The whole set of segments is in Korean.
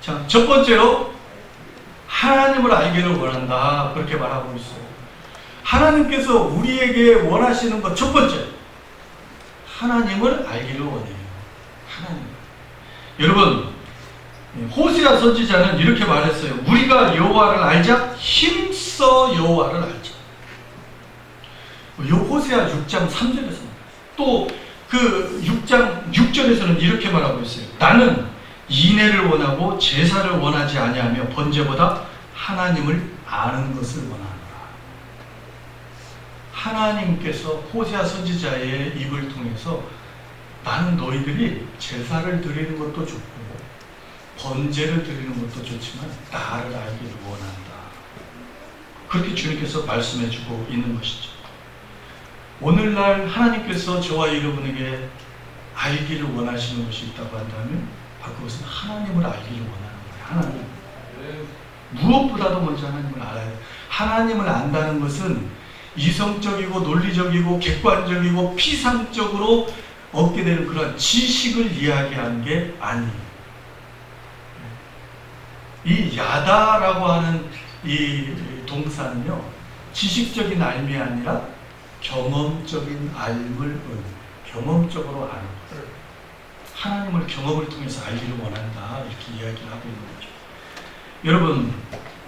자, 첫 번째로 하나님을 알기를 원한다. 그렇게 말하고 있어요. 하나님께서 우리에게 원하시는 것 첫 번째, 하나님을 알기를 원해요. 하나님. 여러분, 호세아 선지자는 이렇게 말했어요. 우리가 여호와를 알자, 힘써 여호와를 알자. 호세아 6장 3절에서 또 그 6장 6절에서는 이렇게 말하고 있어요. 나는 인애를 원하고 제사를 원하지 아니하며 번제보다 하나님을 아는 것을 원한다. 하나님께서 호세아 선지자의 입을 통해서 나는 너희들이 제사를 드리는 것도 좋고 번제를 드리는 것도 좋지만 나를 알기를 원한다. 그렇게 주님께서 말씀해주고 있는 것이죠. 오늘날 하나님께서 저와 여러분에게 알기를 원하시는 것이 있다고 한다면 바로 그것은 하나님을 알기를 원하는 거예요. 하나님. 무엇보다도 먼저 하나님을 알아야 돼요. 하나님을 안다는 것은 이성적이고 논리적이고 객관적이고 피상적으로 얻게 되는 그런 지식을 이야기하는 게 아니에요. 이 야다라고 하는 이 동사는요, 지식적인 알미 아니라 경험적인 알을 경험적으로 아는 거예요. 하나님을 경험을 통해서 알기를 원한다. 이렇게 이야기를 하고 있는 거죠. 여러분,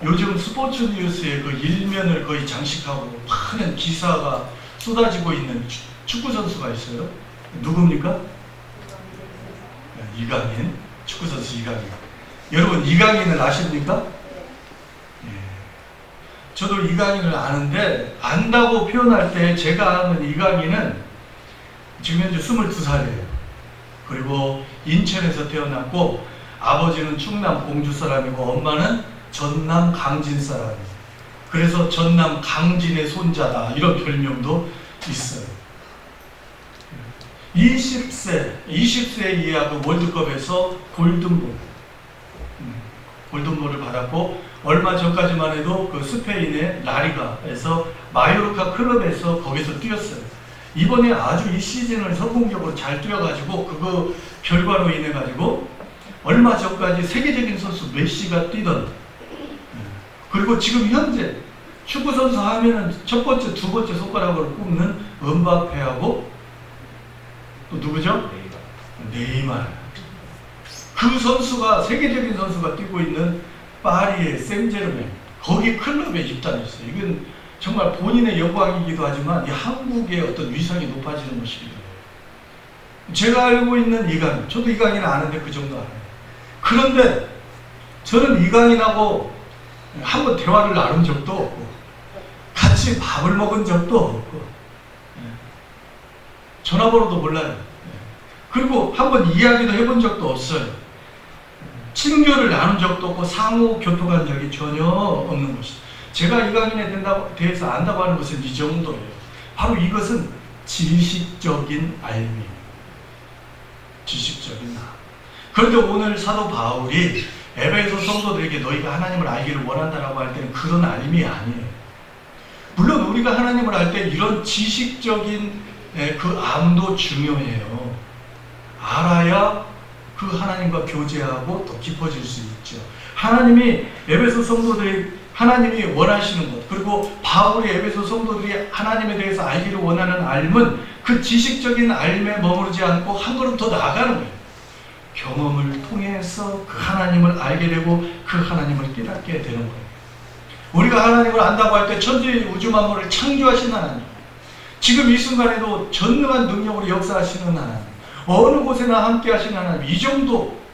요즘 스포츠 뉴스에 그 일면을 거의 장식하고 많은 기사가 쏟아지고 있는 축구 선수가 있어요. 누굽니까? 이강인. 축구 선수 이강인. 여러분, 이강인을 아십니까? 저도 이강인을 아는데, 안다고 표현할 때 제가 아는 이강인은 지금 현재 22살이에요. 그리고 인천에서 태어났고 아버지는 충남 공주 사람이고 엄마는 전남 강진 사람이에요. 그래서 전남 강진의 손자다, 이런 별명도 있어요. 20세 이하 그 월드컵에서 골든볼을 받았고, 얼마 전까지만 해도 그 스페인의 라리가에서 마요르카 클럽에서 거기서 뛰었어요. 이번에 아주 이 시즌을 성공적으로 잘 뛰어가지고 그거 결과로 인해 가지고 얼마 전까지 세계적인 선수 메시가 뛰던, 그리고 지금 현재 축구 선수 하면은 첫 번째, 두 번째 손가락으로 꼽는 음바페하고 또 누구죠? 네이마르. 그 선수가, 세계적인 선수가 뛰고 있는 파리의 생제르맹, 거기 클럽에 입단했어요. 이건 정말 본인의 영광이기도 하지만 이 한국의 어떤 위상이 높아지는 것이기도 해요. 제가 알고 있는 이강인, 저도 이강인을 아는데 그 정도 알아요. 그런데 저는 이강인하고 한번 대화를 나눈 적도 없고 같이 밥을 먹은 적도 없고 전화번호도 몰라요. 그리고 한번 이야기도 해본 적도 없어요. 친교를 나눈 적도 없고 상호 교통한 적이 전혀 없는 것이죠. 제가 이강인에 대해서 안다고 하는 것은 이 정도예요. 바로 이것은 지식적인 알미, 지식적인 알. 그런데 오늘 사도 바울이 에베소 성도들에게 너희가 하나님을 알기를 원한다라고 할 때는 그런 알미 아니에요. 물론 우리가 하나님을 알 때 이런 지식적인 그 암도 중요해요. 알아야 그 하나님과 교제하고 더 깊어질 수 있죠. 하나님이 에베소 성도들이 하나님이 원하시는 것, 그리고 바울이 에베소 성도들이 하나님에 대해서 알기를 원하는 알은 그 지식적인 알에 머무르지 않고 한 걸음 더 나아가는 거예요. 경험을 통해서 그 하나님을 알게 되고 그 하나님을 깨닫게 되는 거예요. 우리가 하나님을 안다고 할 때 천지 우주 만물을 창조하신 하나님, 지금 이 순간에도 전능한 능력으로 역사하시는 하나님, 어느 곳에나 함께 하시는 하나님, 이 정도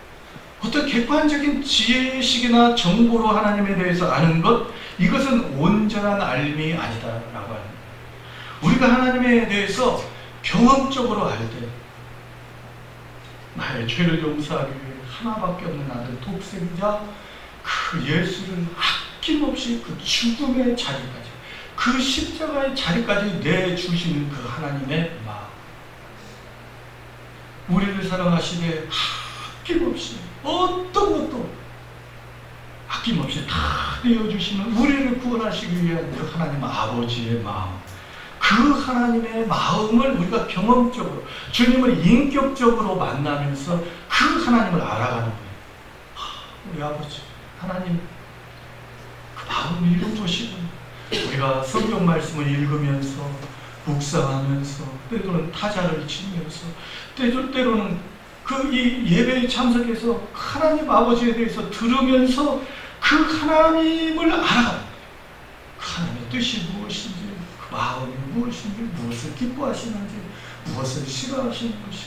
어떤 객관적인 지식이나 정보로 하나님에 대해서 아는 것, 이것은 온전한 알미 아니다라고 합니다. 우리가 하나님에 대해서 경험적으로 알 때, 나의 죄를 용서하기 위해 하나밖에 없는 아들 독생자 그 예수를 아낌없이 그 죽음의 자리까지, 그 십자가의 자리까지 내주시는 그 하나님의 마음, 우리를 사랑하시되 아낌없이 어떤 것도 아낌없이 다 내어주시는, 우리를 구원하시기 위한 그 하나님 아버지의 마음, 그 하나님의 마음을 우리가 경험적으로 주님을 인격적으로 만나면서 그 하나님을 알아가는 거예요. 우리 아버지 하나님 그 마음을 읽어보시고 우리가 성경 말씀을 읽으면서 묵상하면서 때로는 타자를 치면서 때로는 그 이 예배에 참석해서 하나님 아버지에 대해서 들으면서 그 하나님을 알아가 그 하나님의 뜻이 무엇인지 그 마음이 무엇인지 무엇을 기뻐하시는지 무엇을 싫어하시는 것이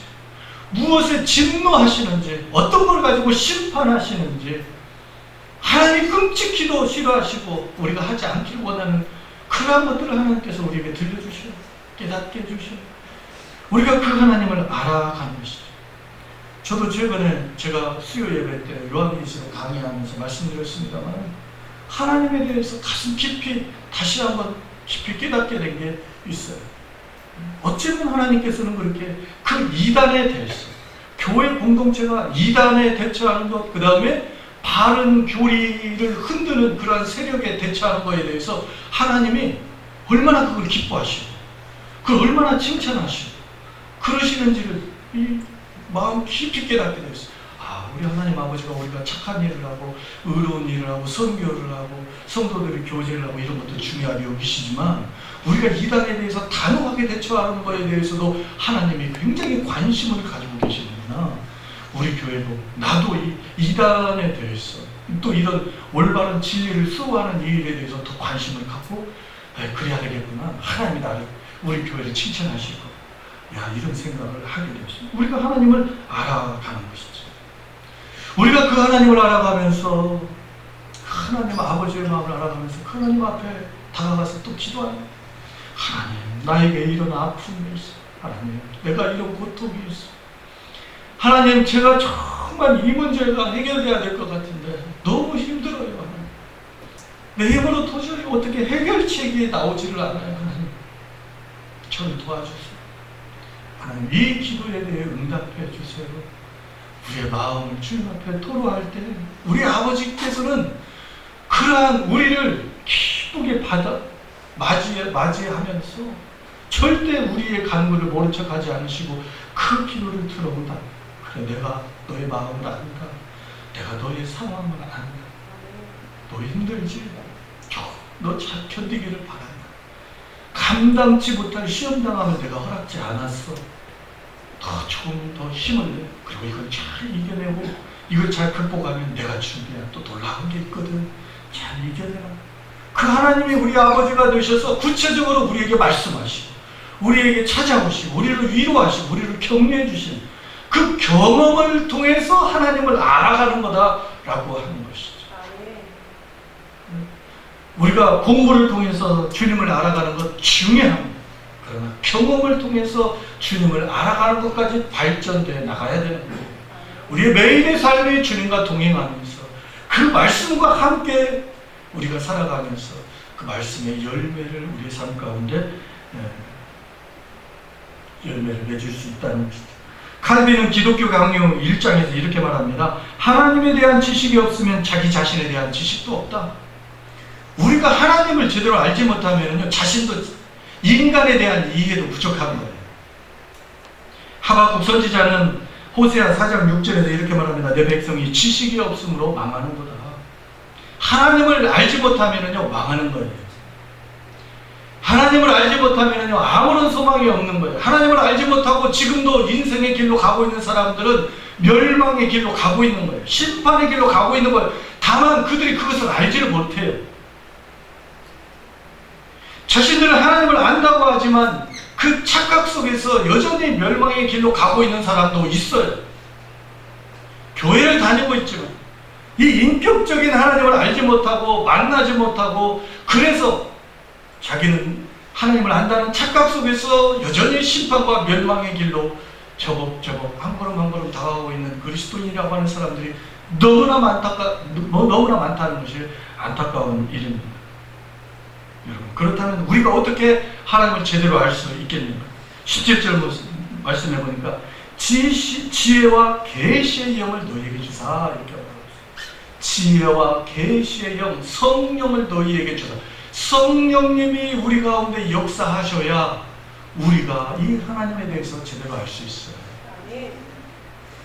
무엇에 진노하시는지 어떤 걸 가지고 심판하시는지 하나님 끔찍히도 싫어하시고 우리가 하지 않길 원하는 그러한 것들을 하나님께서 우리에게 들려주셔 깨닫게 해주셔 우리가 그 하나님을 알아가는 것이죠. 저도 최근에 제가 수요 예배 때 요한계시록 강의하면서 말씀드렸습니다만 하나님에 대해서 가슴 깊이 다시 한번 깊이 깨닫게 된 게 있어요. 어쩌면 하나님께서는 그렇게 그 이단에 대해서 교회 공동체가 이단에 대처하는 것 그 다음에 바른 교리를 흔드는 그러한 세력에 대처하는 것에 대해서 하나님이 얼마나 그걸 기뻐하시고 그걸 얼마나 칭찬하시고 그러시는지를 이 마음 깊이 깨닫게 되었어요. 아, 우리 하나님 아버지가 우리가 착한 일을 하고 의로운 일을 하고 선교를 하고 성도들이 교제를 하고 이런 것도 중요하게 여기시지만 우리가 이단에 대해서 단호하게 대처하는 것에 대해서도 하나님이 굉장히 관심을 가지고 계시는구나. 우리 교회도 나도 이 이단에 대해서 또 이런 올바른 진리를 수호하는 이 일에 대해서 더 관심을 갖고 그래야 되겠구나. 하나님이 나를 우리 교회를 칭찬하실 거. 야, 이런 생각을 하게 되었어요. 우리가 하나님을 알아가는 것이죠. 우리가 그 하나님을 알아가면서 하나님 아버지의 마음을 알아가면서 그 하나님 앞에 다가가서 또 기도하는 하나님 나에게 이런 아픔이 있어. 하나님 내가 이런 고통이 있어. 하나님 제가 정말 이 문제가 해결돼야 될 것 같은데 너무 힘들어요. 하나님. 내 힘으로 도저히 어떻게 해결책이 나오지를 않아요. 하나님 저를 도와주세요. 하나님 이 기도에 대해 응답해 주세요. 우리의 마음을 주님 앞에 토로할 때 우리 아버지께서는 그러한 우리를 기쁘게 맞이하면서 절대 우리의 간구를 모른 척하지 않으시고 그 기도를 들어온다. 그래 내가 너의 마음을 안다. 내가 너의 상황을 안다. 너 힘들지? 너 잘 견디기를 바란다. 감당치 못할 시험당하면 내가 허락지 않았어. 조금 더 힘을 내. 그리고 이걸 잘 이겨내고 이걸 잘 극복하면 내가 준비한 또 놀라운 게 있거든. 잘 이겨내라. 그 하나님이 우리 아버지가 되셔서 구체적으로 우리에게 말씀하시고 우리에게 찾아오시고 우리를 위로하시고 우리를 격려해 주시는 그 경험을 통해서 하나님을 알아가는 거다라고 하는 것이죠. 우리가 공부를 통해서 주님을 알아가는 것 중요합니다. 그러나 경험을 통해서 주님을 알아가는 것까지 발전되어 나가야 되는 거예요. 우리의 매일의 삶이 주님과 동행하면서 그 말씀과 함께 우리가 살아가면서 그 말씀의 열매를 우리의 삶 가운데 열매를 맺을 수 있다는 것이죠. 칼빈은 기독교 강요 1장에서 이렇게 말합니다. 하나님에 대한 지식이 없으면 자기 자신에 대한 지식도 없다. 우리가 하나님을 제대로 알지 못하면요 자신도 인간에 대한 이해도 부족한 거예요. 하박국 선지자는 호세아 4장 6절에서 이렇게 말합니다. 내 백성이 지식이 없으므로 망하는 거다. 하나님을 알지 못하면요 망하는 거예요. 하나님을 알지 못하면요 아무런 소망이 없는 거예요. 하나님을 알지 못하고 지금도 인생의 길로 가고 있는 사람들은 멸망의 길로 가고 있는 거예요. 심판의 길로 가고 있는 거예요. 다만 그들이 그것을 알지를 못해요. 자신들은 하나님을 안다고 하지만 그 착각 속에서 여전히 멸망의 길로 가고 있는 사람도 있어요. 교회를 다니고 있지만 이 인격적인 하나님을 알지 못하고 만나지 못하고 그래서 자기는 하나님을 안다는 착각 속에서 여전히 심판과 멸망의 길로 저벅저벅 한 걸음 한 걸음 다가가고 있는 그리스도인이라고 하는 사람들이 너무나 많다는 것이 안타까운 일입니다. 여러분, 그렇다면 우리가 어떻게 하나님을 제대로 알 수 있겠는가? 17절 말씀해 보니까 지혜와 계시의 영을 너희에게 주사 이렇게 말하고 있어요. 지혜와 계시의 영, 성령을 너희에게 주사. 성령님이 우리 가운데 역사하셔야 우리가 이 하나님에 대해서 제대로 알 수 있어요.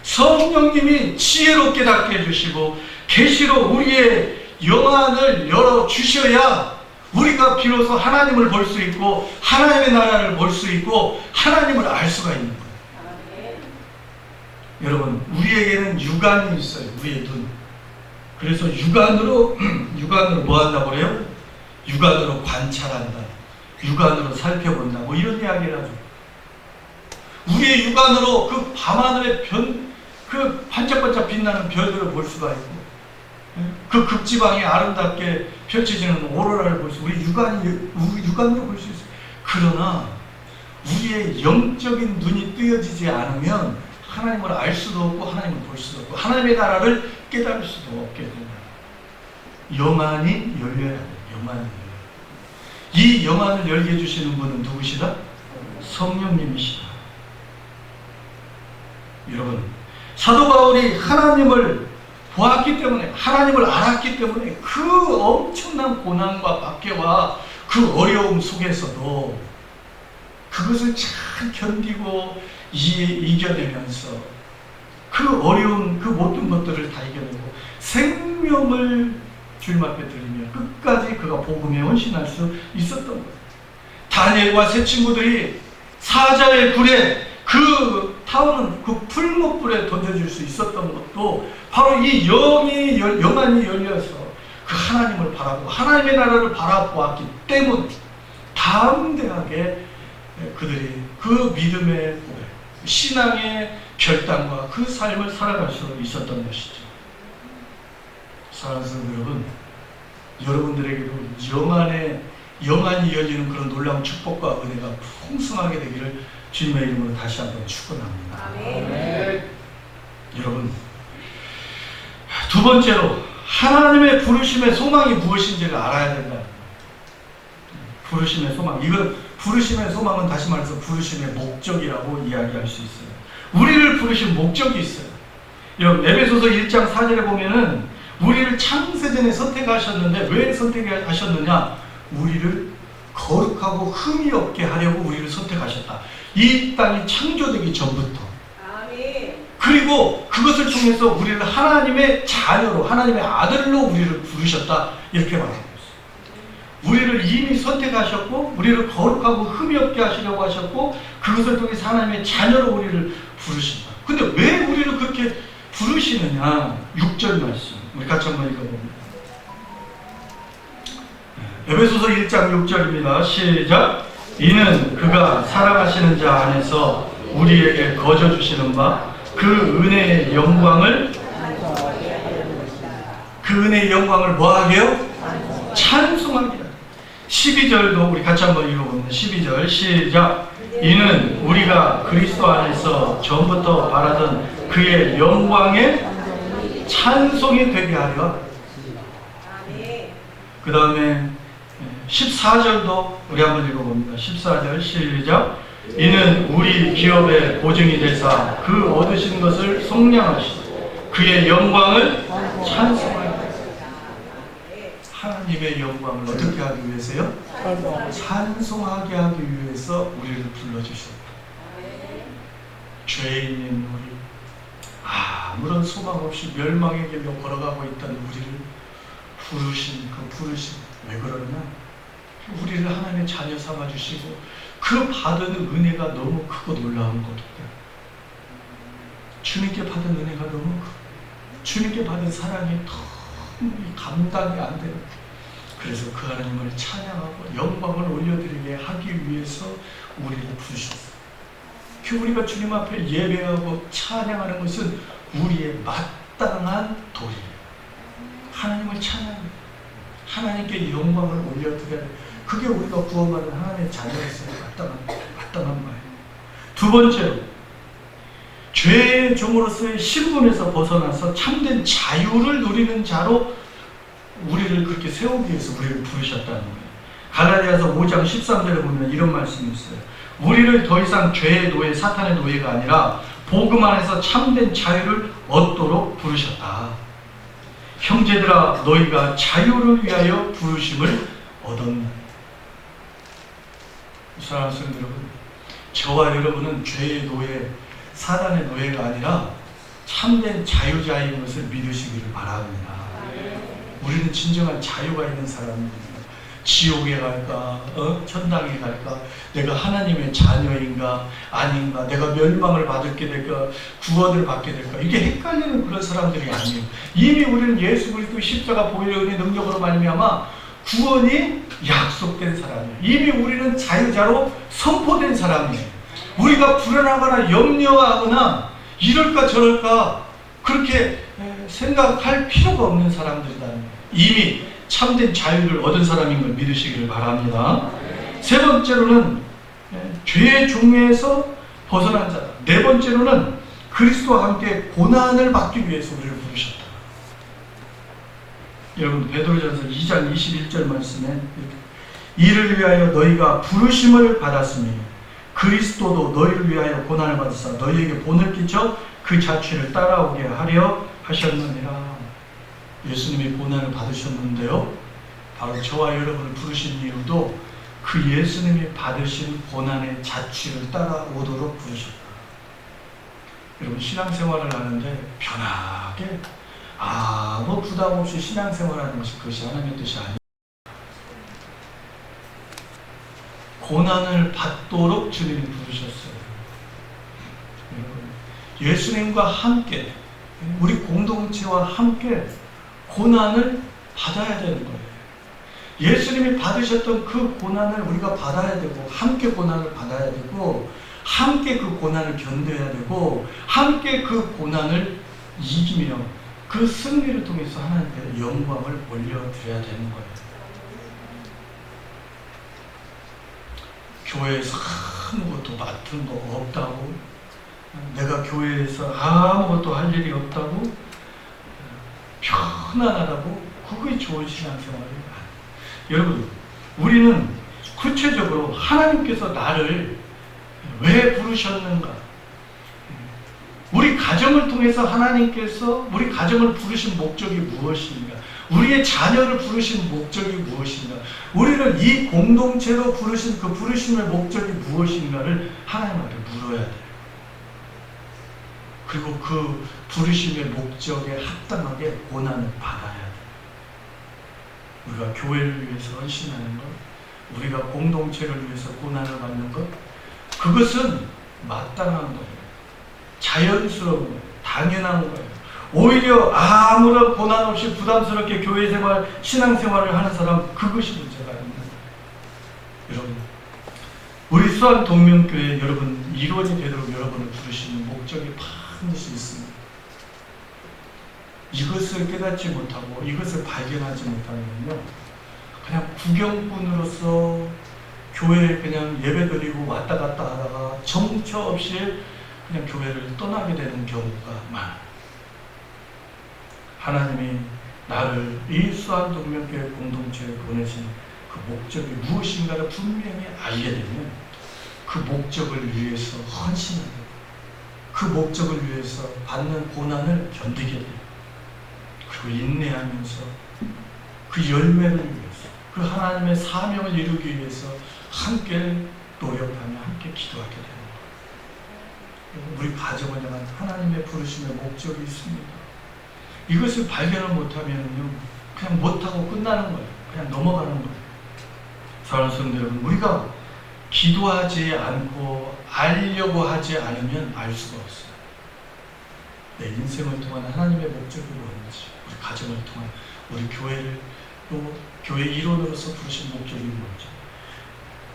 성령님이 지혜롭게 깨닫게 해주시고 계시로 우리의 영안을 열어주셔야 우리가 비로소 하나님을 볼 수 있고 하나님의 나라를 볼 수 있고 하나님을 알 수가 있는 거예요. 여러분, 우리에게는 육안이 있어요. 우리의 눈. 그래서 육안으로 뭐 한다고 그래요? 육안으로 관찰한다, 육안으로 살펴본다, 뭐 이런 이야기를 하죠. 우리의 육안으로 그 밤하늘의 그 반짝반짝 빛나는 별들을 볼 수가 있고, 그 극지방이 아름답게 펼쳐지는 오로라를 볼 수, 우리 육안으로 볼 수 있어요. 그러나 우리의 영적인 눈이 뜨여지지 않으면 하나님을 알 수도 없고 하나님을 볼 수도 없고 하나님의 나라를 깨달을 수도 없게 된다. 영안이 열려야 합니다. 영안이 열려야. 이 영안을 열게 해주시는 분은 누구시다? 성령님이시다. 여러분, 사도 바울이 하나님을 보았기 때문에, 하나님을 알았기 때문에 그 엄청난 고난과 박해와 그 어려움 속에서도 그것을 잘 견디고 이겨내면서 그 어려운 그 모든 것들을 다 이겨내고 생명을 주님 앞에 드리며 끝까지 그가 복음에 헌신할 수 있었던 거예요. 다니엘과 세 친구들이 사자의 굴에 그 타오는 그 풀목불에 던져질 수 있었던 것도 바로 이 영안이 열려서 그 하나님을 바라보고 하나님의 나라를 바라보았기 때문에 담대하게 그들이 그 믿음의 고백, 신앙의 결단과 그 삶을 살아갈 수 있었던 것이죠. 사랑하는 성도 여러분, 여러분들에게도 영안이 열리는 그런 놀라운 축복과 은혜가 풍성하게 되기를 주님의 이름으로 다시 한번 축원합니다. 아멘. 여러분, 두 번째로 하나님의 부르심의 소망이 무엇인지를 알아야 된다. 부르심의 소망, 이건 부르심의 소망은 다시 말해서 부르심의 목적이라고 이야기할 수 있어요. 우리를 부르신 목적이 있어요. 여러분, 에베소서 1장 4절에 보면은 우리를 창세전에 선택하셨는데 왜 선택하셨느냐? 우리를 거룩하고 흠이 없게 하려고 우리를 선택하셨다. 이 땅이 창조되기 전부터. 아멘. 그리고 그것을 통해서 우리를 하나님의 자녀로, 하나님의 아들로 우리를 부르셨다. 이렇게 말하고 있어요. 우리를 이미 선택하셨고 우리를 거룩하고 흠이 없게 하시려고 하셨고 그것을 통해서 하나님의 자녀로 우리를 부르신다. 근데 왜 우리를 그렇게 부르시느냐? 6절 말씀 우리 같이 한번 읽어봅니다. 에베소서 1장 6절입니다. 시작. 이는 그가 사랑하시는 자 안에서 우리에게 거저 주시는 바 그 은혜의 영광을 뭐하게요? 찬송하기라. 12절도 우리 같이 한번 읽어봅니다. 12절 시작. 이는 우리가 그리스도 안에서 전부터 바라던 그의 영광의 찬송이 되게 하려. 그 다음에 14절도 우리 한번 읽어봅니다. 14절 시작. 이는 우리 기업의 보증이 되사 그 얻으신 것을 속량하시고 그의 영광을 찬송하리라. 하나님의 영광을 어떻게 하기 위해서요? 찬송하게 하기 위해서 우리를 불러주셨다. 죄인인 우리, 아무런 소망 없이 멸망의 길로 걸어가고 있던 우리를 부르신 그 부르심, 왜 그러냐? 우리를 하나님의 자녀 삼아주시고 그 받은 은혜가 너무 크고 놀라운 거기 때문에 주님께 받은 은혜가 너무 크고 주님께 받은 사랑이 너무 감당이 안 되는, 그래서 그 하나님을 찬양하고 영광을 올려드리게 하기 위해서 우리를 부르셨어요. 우리가 주님 앞에 예배하고 찬양하는 것은 우리의 마땅한 도리예요. 하나님을 찬양해요. 하나님께 영광을 올려드려야 돼요. 그게 우리가 구원받은 하나님의 자녀로서의 마땅한 말이에요. 두 번째로, 죄의 종으로서의 신분에서 벗어나서 참된 자유를 누리는 자로 우리를 그렇게 세우기 위해서 우리를 부르셨다는 거예요. 갈라디아서 5장 13절에 보면 이런 말씀이 있어요. 우리를 더 이상 죄의 노예, 사탄의 노예가 아니라 복음 안에서 참된 자유를 얻도록 부르셨다. 형제들아, 너희가 자유를 위하여 부르심을 얻었나. 사랑하는 성도 여러분, 저와 여러분은 죄의 노예, 사단의 노예가 아니라 참된 자유자인 것을 믿으시기를 바랍니다. 우리는 진정한 자유가 있는 사람입니다. 지옥에 갈까, 천당에 갈까, 내가 하나님의 자녀인가 아닌가, 내가 멸망을 받게 될까, 구원을 받게 될까, 이게 헷갈리는 그런 사람들이 아니에요. 이미 우리는 예수 그리스도 십자가 보혈의 은혜 능력으로 말미암아 구원이 약속된 사람이에요. 이미 우리는 자유자로 선포된 사람이에요. 우리가 불안하거나 염려하거나 이럴까 저럴까 그렇게 생각할 필요가 없는 사람들이다. 이미 참된 자유를 얻은 사람인 걸 믿으시기를 바랍니다. 세 번째로는 죄의 종에서 벗어난 자다. 네 번째로는 그리스도와 함께 고난을 받기 위해서 우리를 부르셨다. 여러분 베드로전서 2장 21절 말씀에 이를 위하여 너희가 부르심을 받았으니 그리스도도 너희를 위하여 고난을 받으사 너희에게 본을 끼쳐 그 자취를 따라오게 하려 하셨느니라. 예수님이 고난을 받으셨는데요, 바로 저와 여러분을 부르신 이유도 그 예수님이 받으신 고난의 자취를 따라오도록 부르셨다. 여러분 신앙생활을 하는데 편하게 아무 부담 없이 신앙생활하는 것이 그것이 하나님의 뜻이 아니에요. 고난을 받도록 주님이 부르셨어요. 예수님과 함께 우리 공동체와 함께 고난을 받아야 되는 거예요. 예수님이 받으셨던 그 고난을 우리가 받아야 되고 함께 고난을 받아야 되고 함께 그 고난을 견뎌야 되고 함께 그 고난을 이기며 그 승리를 통해서 하나님께 영광을 올려드려야 되는 거예요. 교회에서 아무것도 맡은 거 없다고, 내가 교회에서 아무것도 할 일이 없다고, 편안하다고, 그게 좋은 신앙생활이 아니에요. 여러분, 우리는 구체적으로 하나님께서 나를 왜 부르셨는가? 우리 가정을 통해서 하나님께서 우리 가정을 부르신 목적이 무엇인가? 우리의 자녀를 부르신 목적이 무엇인가? 우리를 이 공동체로 부르신 그 부르심의 목적이 무엇인가를 하나님한테 물어야 돼요. 그리고 그 부르심의 목적에 합당하게 고난을 받아야 돼요. 우리가 교회를 위해서 헌신하는 것, 우리가 공동체를 위해서 고난을 받는 것, 그것은 마땅한 거예요. 자연스러운 거예요. 당연한 거예요. 오히려 아무런 고난 없이 부담스럽게 교회 생활, 신앙 생활을 하는 사람, 그것이 문제가 있는 거예요. 여러분, 우리 수원 동명교회 여러분 이루어지 되도록 여러분을 부르시는 목적이 반드시 있습니다. 이것을 깨닫지 못하고 이것을 발견하지 못하면요, 그냥 구경꾼으로서 교회에 그냥 예배드리고 왔다 갔다 하다가 정처 없이 그냥 교회를 떠나게 되는 경우가 많아요. 하나님이 나를 이 수완동명교회 공동체에 보내신 그 목적이 무엇인가를 분명히 알게 되면 그 목적을 위해서 헌신하게 돼요. 그 목적을 위해서 받는 고난을 견디게 돼요. 그리고 인내하면서 그 열매를 위해서, 그 하나님의 사명을 이루기 위해서 함께 노력하며 함께 기도하게 됩니다. 우리 가정을 향한 하나님의 부르심의 목적이 있습니다. 이것을 발견을 못하면요, 그냥 못하고 끝나는 거예요. 그냥 넘어가는 거예요. 사랑하는 성도 여러분, 우리가 기도하지 않고 알려고 하지 않으면 알 수가 없어요. 내 인생을 통한 하나님의 목적이 뭔지, 우리 가정을 통한, 우리 교회를 또 교회 일원으로서 부르신 목적이 뭔지,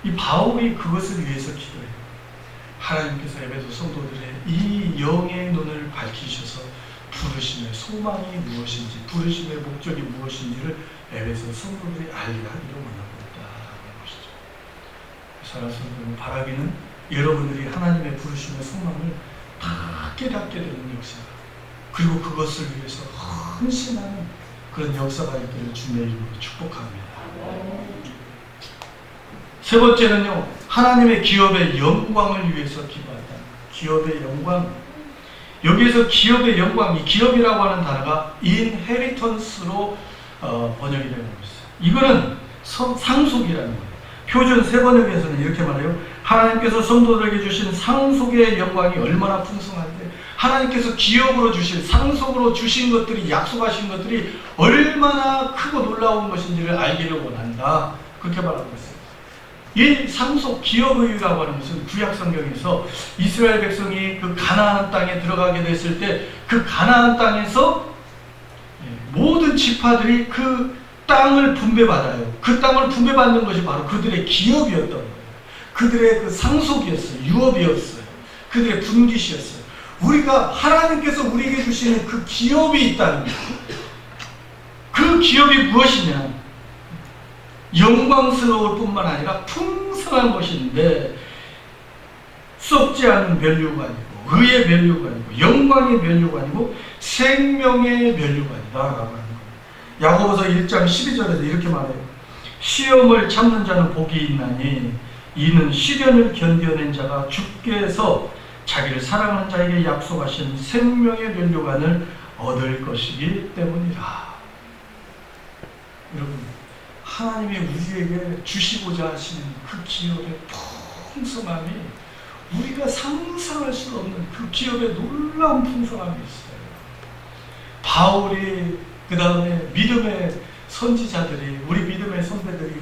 이 바울이 그것을 위해서 기도해요. 하나님께서 에베소 성도들의 이 영의 눈을 밝히셔서 부르심의 소망이 무엇인지, 부르심의 목적이 무엇인지를 에베소 성도들이 알게 하기를 원하고 있다는 것이죠. 살아서 바라기는 여러분들이 하나님의 부르심의 소망을 다 깨닫게 되는 역사, 그리고 그것을 위해서 헌신하는 그런 역사가 있기를 주님의 이름으로 축복합니다. 세 번째는요, 하나님의 기업의 영광을 위해서 기도한다. 기업의 영광. 여기에서 기업의 영광, 이 기업이라고 하는 단어가 inheritance로 번역이 되고 있어요. 이거는 상속이라는 거예요. 표준 세번역에서는 이렇게 말해요. 하나님께서 성도들에게 주신 상속의 영광이 얼마나 풍성한데 하나님께서 기업으로 주신, 상속으로 주신 것들이, 약속하신 것들이 얼마나 크고 놀라운 것인지를 알기를 원한다. 그렇게 말하고 있어요. 이 상속, 기업의라고 하는 것은 구약 성경에서 이스라엘 백성이 그 가나안 땅에 들어가게 됐을 때 그 가나안 땅에서 모든 지파들이 그 땅을 분배받아요. 그 땅을 분배받는 것이 바로 그들의 기업이었던 거예요. 그들의 그 상속이었어요. 유업이었어요. 그들의 분깃이었어요. 우리가 하나님께서 우리에게 주시는 그 기업이 있다는 거예요. 그 기업이 무엇이냐? 영광스러울 뿐만 아니라 풍성한 것인데 썩지 않은 면류가 아니고 의의 면류가 아니고 영광의 면류가 아니고 생명의 면류가 아니라라고 하는 거예요. 야고보서 1장 12절에서 이렇게 말해요. 시험을 참는 자는 복이 있나니 이는 시련을 견뎌낸 자가 주께서 자기를 사랑하는 자에게 약속하신 생명의 면류관을 얻을 것이기 때문이라. 여러분, 하나님이 우리에게 주시고자 하시는 그 기업의 풍성함이 우리가 상상할 수 없는 그 기업의 놀라운 풍성함이 있어요. 바울이, 그 다음에 믿음의 선지자들이, 우리 믿음의 선배들이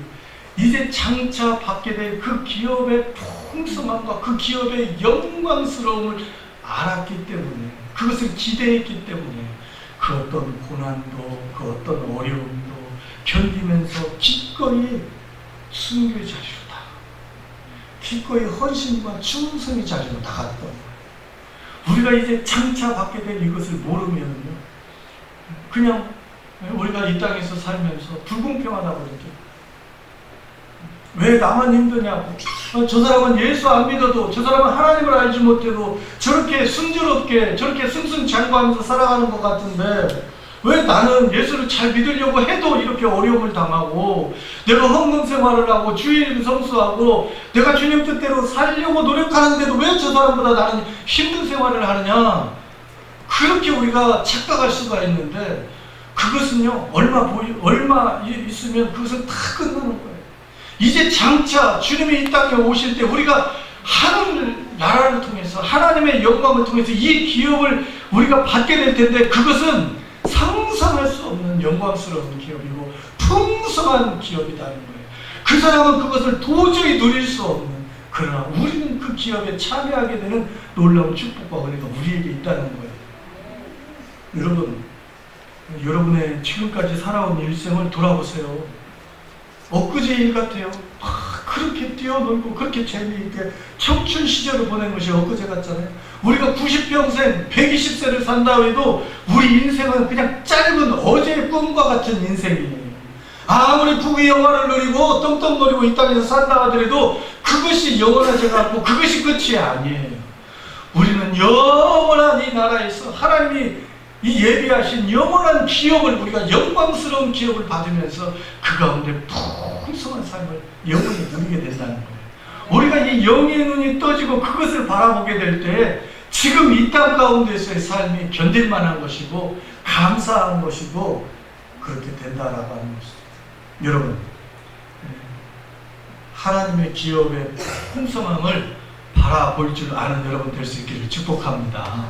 이제 장차 받게 될 그 기업의 풍성함과 그 기업의 영광스러움을 알았기 때문에, 그것을 기대했기 때문에 그 어떤 고난도, 그 어떤 어려움도 견디면서 기꺼이 순교의 자리로 나가, 기꺼이 헌신과 충성의 자리로 나갔던 거예요. 우리가 이제 장차 받게 될 이것을 모르면요, 그냥 우리가 이 땅에서 살면서 불공평하다고 느껴요. 왜 나만 힘드냐고. 저 사람은 예수 안 믿어도, 저 사람은 하나님을 알지 못해도 저렇게 순조롭게, 저렇게 승승장구하면서 살아가는 것 같은데 왜 나는 예수를 잘 믿으려고 해도 이렇게 어려움을 당하고, 내가 헌금 생활을 하고 주일 성수하고 내가 주님 뜻대로 살려고 노력하는데도 왜 저 사람보다 나는 힘든 생활을 하느냐. 그렇게 우리가 착각할 수가 있는데, 그것은요, 얼마 있으면 그것은 다 끝나는 거예요. 이제 장차 주님이 이 땅에 오실 때 우리가 하늘 나라를 통해서, 하나님의 영광을 통해서 이 기업을 우리가 받게 될 텐데, 그것은 상상할 수 없는 영광스러운 기업이고 풍성한 기업이라는 거예요. 그 사람은 그것을 도저히 누릴 수 없는, 그러나 우리는 그 기업에 참여하게 되는 놀라운 축복과 은혜가 우리에게 있다는 거예요. 여러분, 여러분의 지금까지 살아온 일생을 돌아보세요. 엊그제 일 같아요. 그렇게 뛰어놀고 그렇게 재미있게 청춘 시절을 보낸 것이 엊그제 같잖아요. 우리가 90평생 120세를 산다 해도 우리 인생은 그냥 짧은 어제의 꿈과 같은 인생이에요. 아무리 부귀 영화를 누리고 똥똥 노리고 이 땅에서 산다 하더라도 그것이 영원하지가 않고 그것이 끝이 아니에요. 우리는 영원한 이 나라에서 하나님이 이 예비하신 영원한 기업을, 우리가 영광스러운 기업을 받으면서 그 가운데 풍성한 삶을 영원히 누리게 된다는 거예요. 우리가 이 영의 눈이 떠지고 그것을 바라보게 될 때 지금 이 땅 가운데서의 삶이 견딜 만한 것이고 감사한 것이고 그렇게 된다라고 하는 것이죠. 여러분, 하나님의 기업의 풍성함을 바라볼 줄 아는 여러분 될 수 있기를 축복합니다.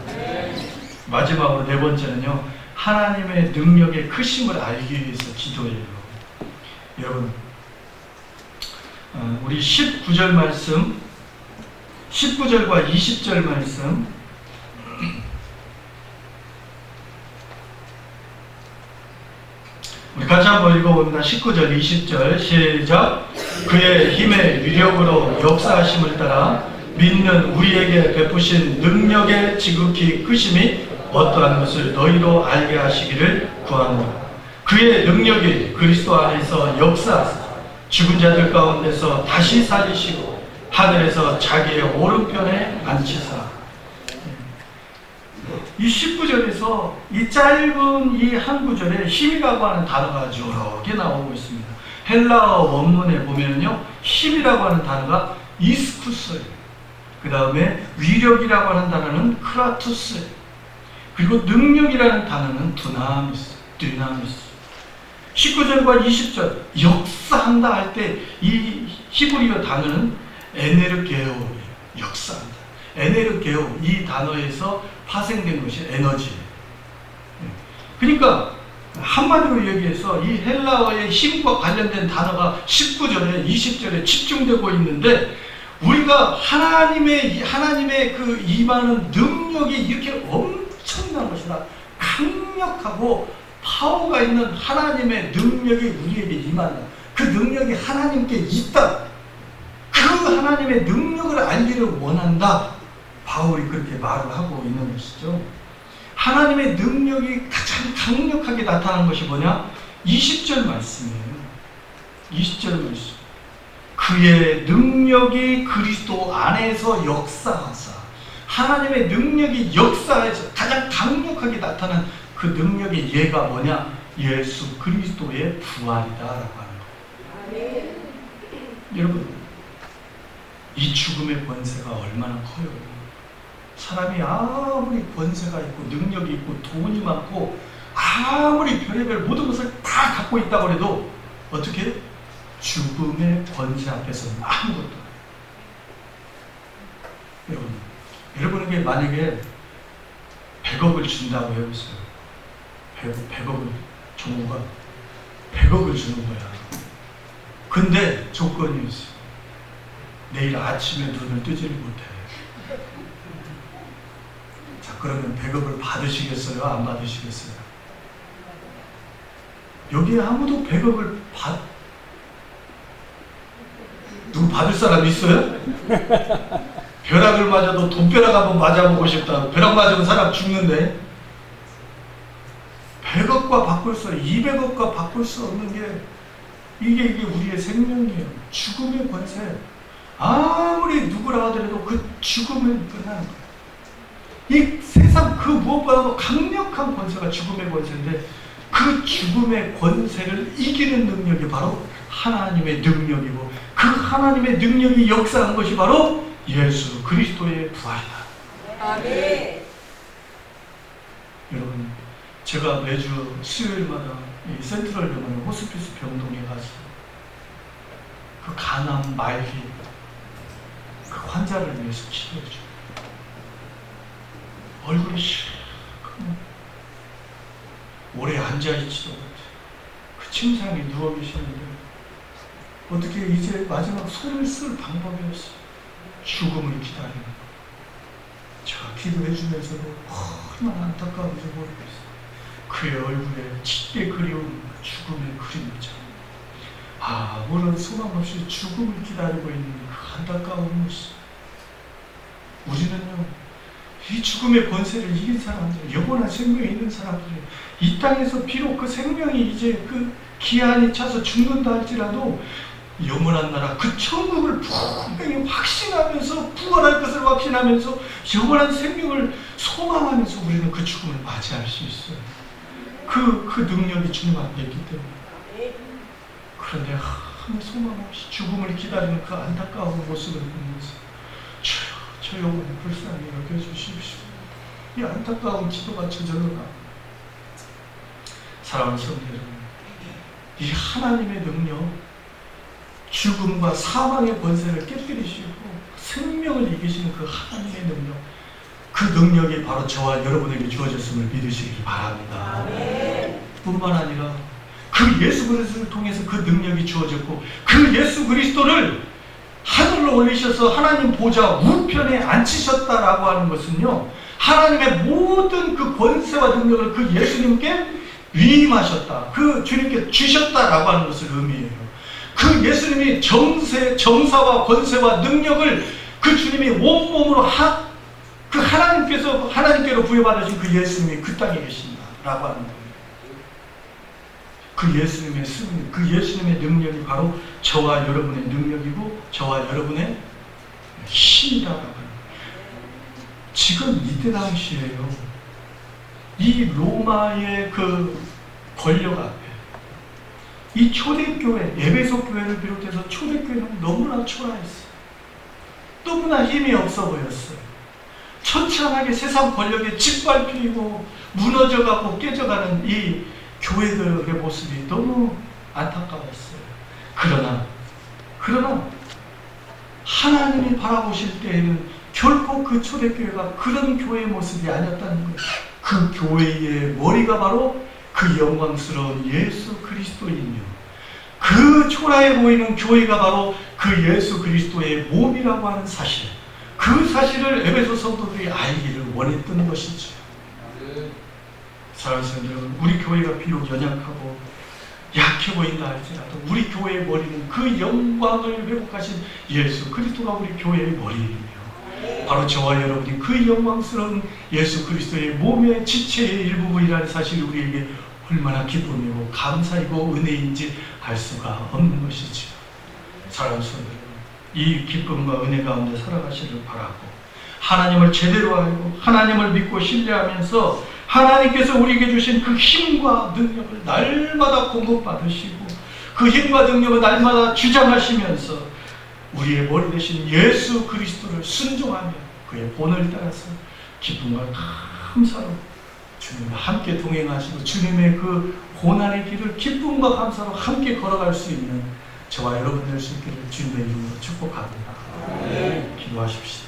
마지막으로 네 번째는요, 하나님의 능력의 크심을 알기 위해서 기도해요. 여러분, 우리 19절 말씀, 19절과 20절 말씀, 우리 같이 한번 읽어봅니다. 19절, 20절 시작. 그의 힘의 위력으로 역사하심을 따라 믿는 우리에게 베푸신 능력의 지극히 크심이 어떠한 것을 너희로 알게 하시기를 구하노라. 그의 능력이 그리스도 안에서 역사하사 죽은 자들 가운데서 다시 살리시고 하늘에서 자기의 오른편에 앉히사. 이 19절에서 이 짧은 이 한 구절에 힘이라고 하는 단어가 여러 개 나오고 있습니다. 헬라어 원문에 보면요, 힘이라고 하는 단어가 이스쿠스예요. 그 다음에 위력이라고 하는 단어는 크라투스예요. 그리고 능력이라는 단어는 드나미스. 19절과 20절, 역사한다 할 때 이 히브리어 단어는 에네르게오예요. 역사한다. 에네르게오, 이 단어에서 파생된 것이 에너지. 그러니까 한마디로 얘기해서 이 헬라어의 힘과 관련된 단어가 19절에 20절에 집중되고 있는데, 우리가 하나님의 그 임하는 능력이 이렇게 엄청난 것이다. 강력하고 파워가 있는 하나님의 능력이 우리에게 임한다. 그 능력이 하나님께 있다. 그 하나님의 능력을 알기를 원한다. 바울이 그렇게 말을 하고 있는 것이죠. 하나님의 능력이 가장 강력하게 나타난 것이 뭐냐? 20절 말씀이에요. 20절 말씀. 그의 능력이 그리스도 안에서 역사하사, 하나님의 능력이 역사에서 가장 강력하게 나타난 그 능력의 예가 뭐냐? 예수 그리스도의 부활이다 라고 하는 거예요. 여러분, 이 죽음의 권세가 얼마나 커요. 사람이 아무리 권세가 있고 능력이 있고 돈이 많고 아무리 별의별 모든 것을 다 갖고 있다고 해도 어떻게 해요? 죽음의 권세 앞에서는 아무것도. 여러분에게 만약에 100억을 준다고 해보세요. 100억을, 정부가 100억을 주는 거야. 근데 조건이 있어. 내일 아침에 눈을 뜨지를 못해. 자, 그러면 100억을 받으시겠어요? 안 받으시겠어요? 여기에 아무도 100억을 누구 받을 사람 있어요? 벼락을 맞아도 돈벼락 한번 맞아보고 싶다. 벼락 맞으면 사람 죽는데. 100억과 바꿀 수, 200억과 바꿀 수 없는 게 이게 우리의 생명이에요. 죽음의 권세. 아무리 누구라 하더라도 그 죽음은 끝나는 거예요. 이 세상 그 무엇보다도 강력한 권세가 죽음의 권세인데, 그 죽음의 권세를 이기는 능력이 바로 하나님의 능력이고, 그 하나님의 능력이 역사한 것이 바로 예수 그리스도의 부활이다. 아멘. 여러분, 제가 매주 수요일마다 이 센트럴 병원 호스피스 병동에 가서 그 간암 말기 그 환자를 위해서 기도해줘요. 얼굴이 시커멓고 오래 앉아있지도 못해. 그 침상에 누워 계시는데 어떻게 이제 마지막 손을 쓸 방법이 없어요. 죽음을 기다리는 거. 제가 기도해주면서도 얼마나 안타까운지 모르겠어요. 그의 얼굴에 짙게 그리운 죽음의 그림자. 아무런 소망 없이 죽음을 기다리고 있는 그 안타까운 모습. 우리는요, 이 죽음의 권세를 이긴 사람들, 영원한 생명이 있는 사람들이 이 땅에서 비록 그 생명이 이제 그 기한이 차서 죽는다 할지라도 영원한 나라, 그 천국을 분명히 확신하면서, 부활할 것을 확신하면서 영원한 생명을 소망하면서 우리는 그 죽음을 맞이할 수 있어요. 그 능력이 주님 앞에 있기 때문에. 그런데 아무 소망 없이 죽음을 기다리는 그 안타까운 모습을 보면서 저 영혼을 불쌍히 여겨주십시오. 이 안타까운 기도가 저절로 나옵니다. 사랑하는 성도 여러분, 이 하나님의 능력, 죽음과 사망의 권세를 깨뜨리시고 생명을 이기시는 그 하나님의 능력, 그 능력이 바로 저와 여러분에게 주어졌음을 믿으시기 바랍니다. 아멘. 뿐만 아니라 그 예수 그리스도를 통해서 그 능력이 주어졌고, 그 예수 그리스도를 하늘로 올리셔서 하나님 보좌 우편에 앉히셨다라고 하는 것은요, 하나님의 모든 그 권세와 능력을 그 예수님께 위임하셨다, 그 주님께 주셨다라고 하는 것을 의미해요. 그 예수님이 정사와 권세와 능력을 그 주님이 온몸으로 그 하나님께로 부여받으신 그 예수님이 그 땅에 계신다라고 하는 거예요. 그 예수님의 승리, 그 예수님의 능력이 바로 저와 여러분의 능력이고 저와 여러분의 힘이라고 합니다. 지금 이때 당시에요, 이 로마의 그 권력 앞에 이 초대교회, 에베소 교회를 비롯해서 초대교회는 너무나 초라했어요. 너무나 힘이 없어 보였어요. 처참하게 세상 권력에 짓밟히고 무너져가고 깨져가는 이 교회들의 모습이 너무 안타까웠어요. 그러나 하나님이 바라보실 때에는 결코 그 초대교회가 그런 교회의 모습이 아니었다는 거예요. 그 교회의 머리가 바로 그 영광스러운 예수 그리스도이며, 그 초라해 보이는 교회가 바로 그 예수 그리스도의 몸이라고 하는 사실, 그 사실을 에베소 성도들이 알기를 원했던 것이죠. 사랑하는 성도 여러분, 우리 교회가 비록 연약하고 약해 보인다 할지라도 우리 교회의 머리는 그 영광을 회복하신 예수 그리스도가 우리 교회의 머리이며, 바로 저와 여러분이 그 영광스러운 예수 그리스도의 몸의 지체의 일부분이라는 사실이 우리에게 얼마나 기쁨이고 감사이고 은혜인지 알 수가 없는 것이지요. 사랑하는 성도 여러분, 이 기쁨과 은혜 가운데 살아가시를 바라고, 하나님을 제대로 알고 하나님을 믿고 신뢰하면서 하나님께서 우리에게 주신 그 힘과 능력을 날마다 공급받으시고, 그 힘과 능력을 날마다 주장하시면서 우리의 머리 대신 예수 그리스도를 순종하며 그의 본을 따라서 기쁨과 감사로 주님과 함께 동행하시고, 주님의 그 고난의 길을 기쁨과 감사로 함께 걸어갈 수 있는 저와 여러분 될 수 있기를 주님의 이름으로 축복합니다. 기도하십시다.